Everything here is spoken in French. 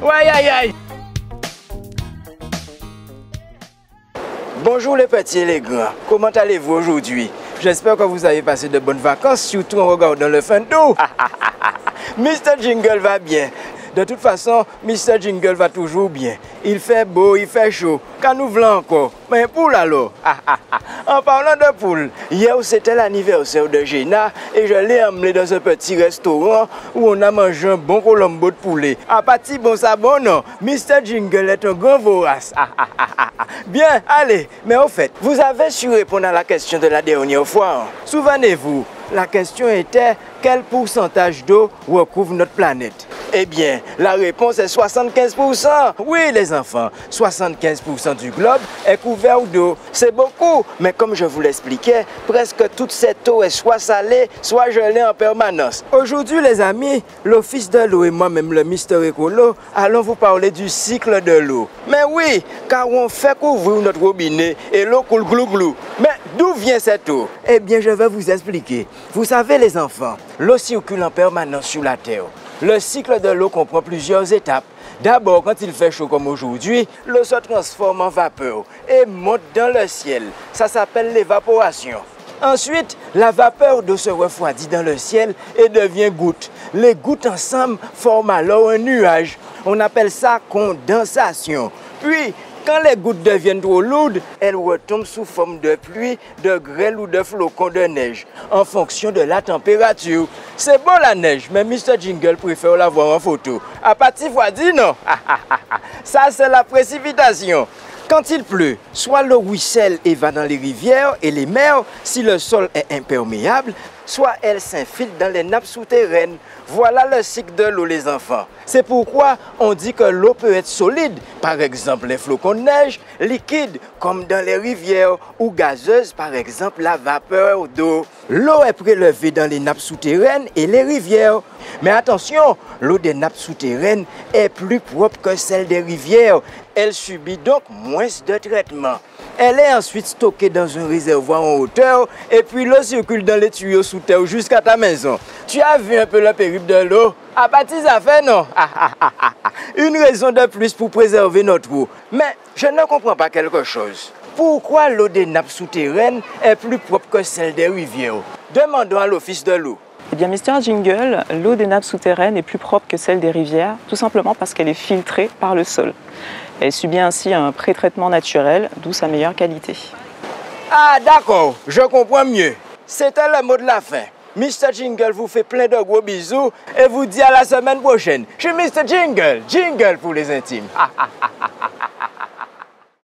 Ouais, aïe, aïe. Bonjour les petits et les grands, comment allez-vous aujourd'hui? J'espère que vous avez passé de bonnes vacances, surtout en regardant le fin d'eau. Mr. Jingle va bien. De toute façon, Mr. Jingle va toujours bien. Il fait beau, il fait chaud. Quand nous voulons encore. Mais poule alors. En parlant de poule, hier c'était l'anniversaire de Géna et je l'ai emmené dans un petit restaurant où on a mangé un bon colombo de poulet. À partir bon sabon, non. Mr. Jingle est un grand vorace. Bien, allez. Mais au fait, vous avez su répondre à la question de la dernière fois. Hein? Souvenez-vous, la question était quel pourcentage d'eau recouvre notre planète? Eh bien, la réponse est 75%. Oui, les enfants, 75% du globe est couvert d'eau. C'est beaucoup, mais comme je vous l'expliquais, presque toute cette eau est soit salée, soit gelée en permanence. Aujourd'hui, les amis, l'Office de l'eau et moi-même, le Mister Écolo, allons vous parler du cycle de l'eau. Mais oui, car on fait couvrir notre robinet et l'eau coule glou-glou. Mais d'où vient cette eau? Eh bien, je vais vous expliquer. Vous savez, les enfants, l'eau circule en permanence sur la Terre. Le cycle de l'eau comprend plusieurs étapes. D'abord, quand il fait chaud comme aujourd'hui, l'eau se transforme en vapeur et monte dans le ciel. Ça s'appelle l'évaporation. Ensuite, la vapeur d'eau se refroidit dans le ciel et devient goutte. Les gouttes ensemble forment alors un nuage. On appelle ça condensation. Puis, quand les gouttes deviennent trop lourdes, elles retombent sous forme de pluie, de grêle ou de flocons de neige, en fonction de la température. C'est beau la neige, mais Mr. Jingle préfère la voir en photo. À partir fois-dit, non. Ça, c'est la précipitation. Quand il pleut, soit l'eau ruisselle et va dans les rivières et les mers si le sol est imperméable, soit elle s'infiltre dans les nappes souterraines. Voilà le cycle de l'eau, les enfants. C'est pourquoi on dit que l'eau peut être solide, par exemple les flocons de neige, liquide, comme dans les rivières, ou gazeuse, par exemple la vapeur d'eau. L'eau est prélevée dans les nappes souterraines et les rivières. Mais attention, l'eau des nappes souterraines est plus propre que celle des rivières. Elle subit donc moins de traitement. Elle est ensuite stockée dans un réservoir en hauteur et puis l'eau circule dans les tuyaux sous terre jusqu'à ta maison. Tu as vu un peu le périple de l'eau? À partir ça fait non? Une raison de plus pour préserver notre eau. Mais je ne comprends pas quelque chose. Pourquoi l'eau des nappes souterraines est plus propre que celle des rivières? Demandons à l'Office de l'eau. Eh bien, Mister Jingle, l'eau des nappes souterraines est plus propre que celle des rivières, tout simplement parce qu'elle est filtrée par le sol. Elle subit ainsi un pré-traitement naturel, d'où sa meilleure qualité. Ah d'accord, je comprends mieux. C'était le mot de la fin. Mr. Jingle vous fait plein de gros bisous et vous dit à la semaine prochaine. Je suis Mr. Jingle, Jingle pour les intimes.